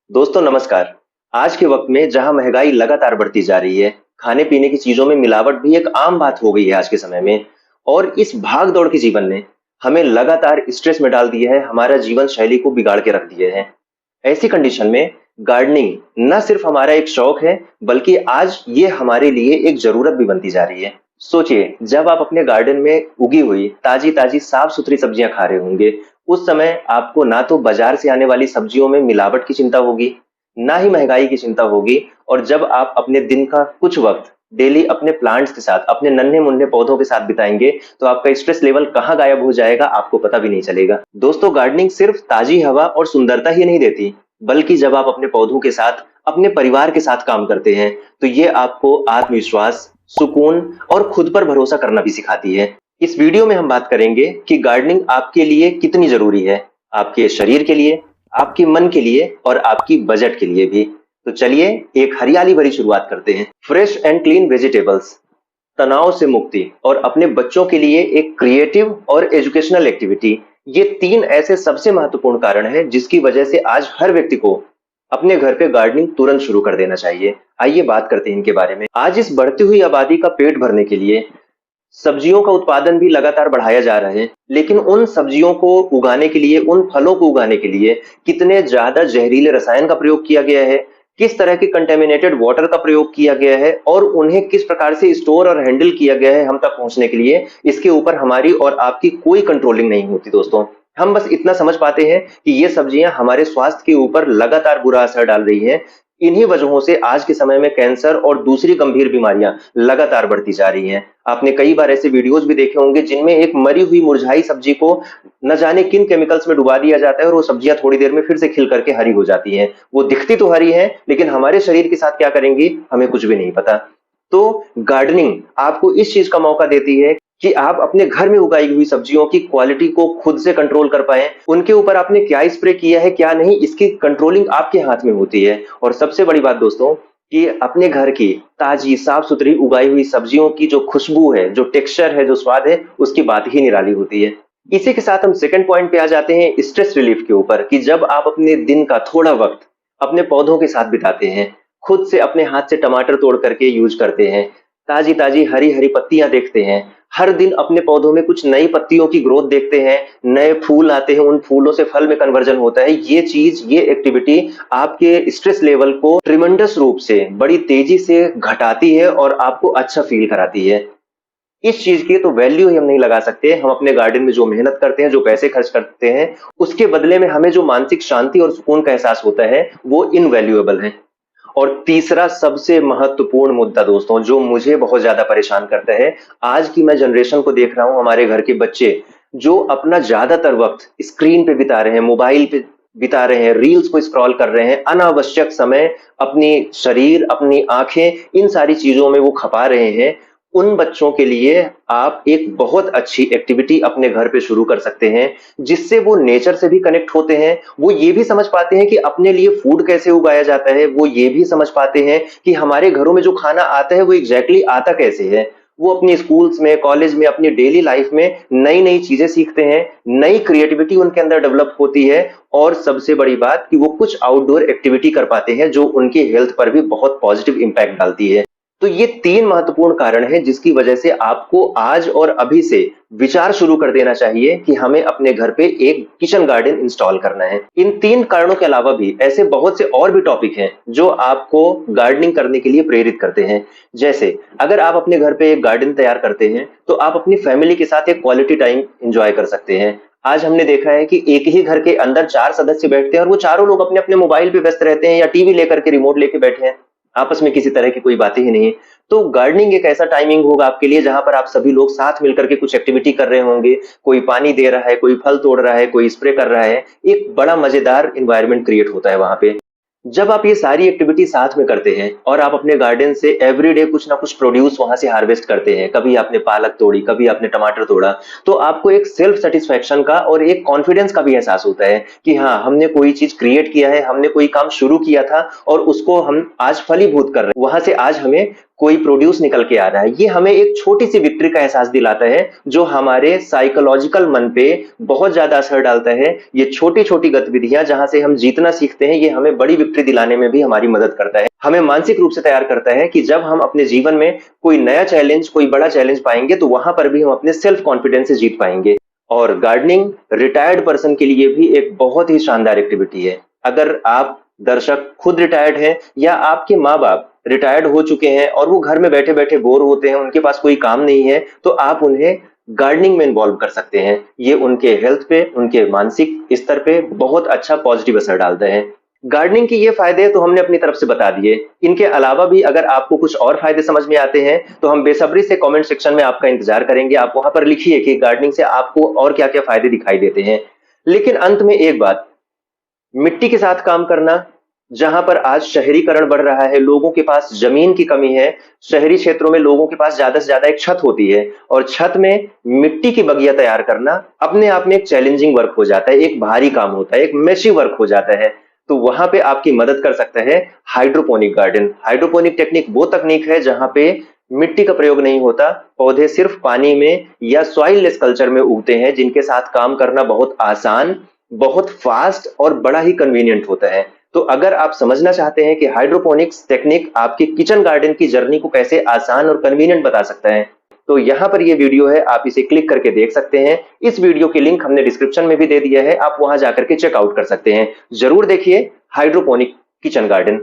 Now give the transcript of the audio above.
दोस्तों नमस्कार। आज के वक्त में जहां महंगाई लगातार बढ़ती जा रही है, खाने पीने की चीजों में मिलावट भी एक आम बात हो गई है आज के समय में। और इस भाग दौड़ के जीवन ने हमें लगातार स्ट्रेस में डाल दिया है, हमारा जीवन शैली को बिगाड़ के रख दिए हैं। ऐसी कंडीशन में गार्डनिंग न सिर्फ हमारा एक शौक है, बल्कि आज ये हमारे लिए एक जरूरत भी बनती जा रही है। सोचिए, जब आप अपने गार्डन में उगी हुई ताजी ताजी साफ सुथरी सब्जियां खा रहे होंगे, उस समय आपको ना तो बाजार से आने वाली सब्जियों में मिलावट की चिंता होगी, ना ही महंगाई की चिंता होगी। और जब आप अपने दिन का कुछ वक्त डेली अपने प्लांट्स के साथ, अपने नन्हे मुन्ने पौधों के साथ बिताएंगे, तो आपका स्ट्रेस लेवल कहाँ गायब हो जाएगा आपको पता भी नहीं चलेगा। दोस्तों, गार्डनिंग सिर्फ ताजी हवा और सुंदरता ही नहीं देती, बल्कि जब आप अपने पौधों के साथ, अपने परिवार के साथ काम करते हैं, तो ये आपको आत्मविश्वास, सुकून और खुद पर भरोसा करना भी सिखाती है। इस वीडियो में हम बात करेंगे कि गार्डनिंग आपके लिए कितनी जरूरी है, आपके शरीर के लिए, आपके मन के लिए और आपकी बजट के लिए भी। तो चलिए एक हरियाली भरी शुरुआत करते हैं। फ्रेश एंड क्लीन वेजिटेबल्स, तनाव से मुक्ति और अपने बच्चों के लिए एक क्रिएटिव और एजुकेशनल एक्टिविटी, ये तीन ऐसे सबसे महत्वपूर्ण कारण हैं जिसकी वजह से आज हर व्यक्ति को अपने घर पे गार्डनिंग तुरंत शुरू कर देना चाहिए। आइए बात करते हैं इनके बारे में। आज इस बढ़ती हुई आबादी का पेट भरने के लिए सब्जियों का उत्पादन भी लगातार बढ़ाया जा रहा है, लेकिन उन सब्जियों को उगाने के लिए, उन फलों को उगाने के लिए कितने ज्यादा जहरीले रसायन का प्रयोग किया गया है, किस तरह के कंटेमिनेटेड वाटर का प्रयोग किया गया है और उन्हें किस प्रकार से स्टोर और हैंडल किया गया है हम तक पहुंचने के लिए, इसके ऊपर हमारी और आपकी कोई कंट्रोलिंग नहीं होती। दोस्तों, हम बस इतना समझ पाते हैं कि ये सब्जियां हमारे स्वास्थ्य के ऊपर लगातार बुरा असर डाल रही हैं। इन्हीं वजहों से आज के समय में कैंसर और दूसरी गंभीर बीमारियां लगातार बढ़ती जा रही हैं। आपने कई बार ऐसे वीडियोस भी देखे होंगे जिनमें एक मरी हुई मुरझाई सब्जी को न जाने किन केमिकल्स में डुबा दिया जाता है और वो सब्जियां थोड़ी देर में फिर से खिल करके हरी हो जाती हैं। वो दिखती तो हरी हैं, लेकिन हमारे शरीर के साथ क्या करेंगी हमें कुछ भी नहीं पता। तो गार्डनिंग आपको इस चीज का मौका देती है कि आप अपने घर में उगाई हुई सब्जियों की क्वालिटी को खुद से कंट्रोल कर पाएं। उनके ऊपर आपने क्या स्प्रे किया है, क्या नहीं, इसकी कंट्रोलिंग आपके हाथ में होती है। और सबसे बड़ी बात दोस्तों, कि अपने घर की ताजी साफ सुथरी उगाई हुई सब्जियों की जो खुशबू है, जो टेक्सचर है, जो स्वाद है, उसकी बात ही निराली होती है। इसी के साथ हम सेकंड पॉइंट पे आ जाते हैं, स्ट्रेस रिलीफ के ऊपर, कि जब आप अपने दिन का थोड़ा वक्त अपने पौधों के साथ बिताते हैं, खुद से अपने हाथ से टमाटर तोड़ करके यूज करते हैं, ताजी ताजी हरी हरी पत्तियां देखते हैं, हर दिन अपने पौधों में कुछ नई पत्तियों की ग्रोथ देखते हैं, नए फूल आते हैं, उन फूलों से फल में कन्वर्जन होता है, ये चीज, ये एक्टिविटी आपके स्ट्रेस लेवल को ट्रिमेंडस रूप से, बड़ी तेजी से घटाती है और आपको अच्छा फील कराती है। इस चीज की तो वैल्यू ही हम नहीं लगा सकते। हम अपने गार्डन में जो मेहनत करते हैं, जो पैसे खर्च करते हैं, उसके बदले में हमें जो मानसिक शांति और सुकून का एहसास होता है, वो इनवैल्यूएबल है। और तीसरा सबसे महत्वपूर्ण मुद्दा दोस्तों, जो मुझे बहुत ज्यादा परेशान करता है, आज की मैं जनरेशन को देख रहा हूं, हमारे घर के बच्चे जो अपना ज्यादातर वक्त स्क्रीन पे बिता रहे हैं, मोबाइल पे बिता रहे हैं, रील्स को स्क्रॉल कर रहे हैं, अनावश्यक समय अपनी शरीर, अपनी आंखें, इन सारी चीजों में वो खपा रहे हैं। उन बच्चों के लिए आप एक बहुत अच्छी एक्टिविटी अपने घर पे शुरू कर सकते हैं, जिससे वो नेचर से भी कनेक्ट होते हैं, वो ये भी समझ पाते हैं कि अपने लिए फूड कैसे उगाया जाता है, वो ये भी समझ पाते हैं कि हमारे घरों में जो खाना आता है वो एग्जैक्टली आता कैसे है। वो अपने स्कूल्स में, कॉलेज में, अपनी डेली लाइफ में नई नई चीजें सीखते हैं, नई क्रिएटिविटी उनके अंदर डेवलप होती है। और सबसे बड़ी बात कि वो कुछ आउटडोर एक्टिविटी कर पाते हैं जो उनके हेल्थ पर भी बहुत पॉजिटिव इंपैक्ट डालती है। तो ये तीन महत्वपूर्ण कारण हैं जिसकी वजह से आपको आज और अभी से विचार शुरू कर देना चाहिए कि हमें अपने घर पे एक किचन गार्डन इंस्टॉल करना है। इन तीन कारणों के अलावा भी ऐसे बहुत से और भी टॉपिक हैं जो आपको गार्डनिंग करने के लिए प्रेरित करते हैं। जैसे अगर आप अपने घर पे एक गार्डन तैयार करते हैं, तो आप अपनी फैमिली के साथ एक क्वालिटी टाइम एंजॉय कर सकते हैं। आज हमने देखा है कि एक ही घर के अंदर 4 सदस्य बैठते हैं और वो चारों लोग अपने अपने मोबाइल पे व्यस्त रहते हैं या टीवी लेकर के, रिमोट लेके बैठे हैं, आपस में किसी तरह की कोई बातें ही नहीं है। तो गार्डनिंग एक ऐसा टाइमिंग होगा आपके लिए जहां पर आप सभी लोग साथ मिलकर के कुछ एक्टिविटी कर रहे होंगे, कोई पानी दे रहा है, कोई फल तोड़ रहा है, कोई स्प्रे कर रहा है, एक बड़ा मजेदार एनवायरनमेंट क्रिएट होता है वहां पे। जब आप ये सारी एक्टिविटी साथ में करते हैं और आप अपने गार्डन से एवरीडे कुछ ना कुछ प्रोड्यूस वहां से हार्वेस्ट करते हैं, कभी आपने पालक तोड़ी, कभी आपने टमाटर तोड़ा, तो आपको एक सेल्फ सेटिस्फेक्शन का और एक कॉन्फिडेंस का भी एहसास होता है कि हाँ, हमने कोई चीज क्रिएट किया है, हमने कोई काम शुरू किया था और उसको हम आज फलीभूत कर रहे हैं, वहां से आज हमें कोई प्रोड्यूस निकल के आ रहा है, ये हमें एक छोटी सी विक्ट्री का एहसास दिलाता है, जो हमारे साइकोलॉजिकल मन पे बहुत ज्यादा असर डालता है। ये छोटी छोटी गतिविधियां जहां से हम जीतना सीखते हैं, ये हमें बड़ी विक्ट्री दिलाने में भी हमारी मदद करता है, हमें मानसिक रूप से तैयार करता है कि जब हम अपने जीवन में कोई नया चैलेंज, कोई बड़ा चैलेंज पाएंगे तो वहां पर भी हम अपने सेल्फ कॉन्फिडेंस से जीत पाएंगे। और गार्डनिंग रिटायर्ड पर्सन के लिए भी एक बहुत ही शानदार एक्टिविटी है। अगर आप दर्शक खुद रिटायर्ड हैं या आपके माँ बाप रिटायर्ड हो चुके हैं और वो घर में बैठे बैठे बोर होते हैं, उनके पास कोई काम नहीं है, तो आप उन्हें गार्डनिंग में इन्वॉल्व कर सकते हैं। ये उनके हेल्थ पे, उनके मानसिक स्तर पे बहुत अच्छा पॉजिटिव असर डालता है। गार्डनिंग के ये फायदे तो हमने अपनी तरफ से बता दिए। इनके अलावा भी अगर आपको कुछ और फायदे समझ में आते हैं तो हम बेसब्री से कमेंट सेक्शन में आपका इंतजार करेंगे। आप वहां पर लिखिए कि गार्डनिंग से आपको और क्या क्या फायदे दिखाई देते हैं। लेकिन अंत में एक बात, मिट्टी के साथ काम करना, जहां पर आज शहरीकरण बढ़ रहा है, लोगों के पास जमीन की कमी है, शहरी क्षेत्रों में लोगों के पास ज्यादा से ज्यादा एक छत होती है और छत में मिट्टी की बगिया तैयार करना अपने आप में एक चैलेंजिंग वर्क हो जाता है, एक भारी काम होता है, एक मेशी वर्क हो जाता है। तो वहां पे आपकी मदद कर सकता है हाइड्रोपोनिक गार्डन। हाइड्रोपोनिक टेक्निक वो तकनीक है जहां पे मिट्टी का प्रयोग नहीं होता, पौधे सिर्फ पानी में या सॉइल लेस कल्चर में उगते हैं, जिनके साथ काम करना बहुत आसान, बहुत फास्ट और बड़ा ही कन्वीनियंट होता है। तो अगर आप समझना चाहते हैं कि हाइड्रोपोनिक्स टेक्निक आपकी किचन गार्डन की जर्नी को कैसे आसान और कन्वीनियंट बता सकता है, तो यहाँ पर ये वीडियो है, आप इसे क्लिक करके देख सकते हैं। इस वीडियो की लिंक हमने डिस्क्रिप्शन में भी दे दिया है, आप वहां जाकर के चेकआउट कर सकते हैं। जरूर देखिए हाइड्रोपोनिक किचन गार्डन।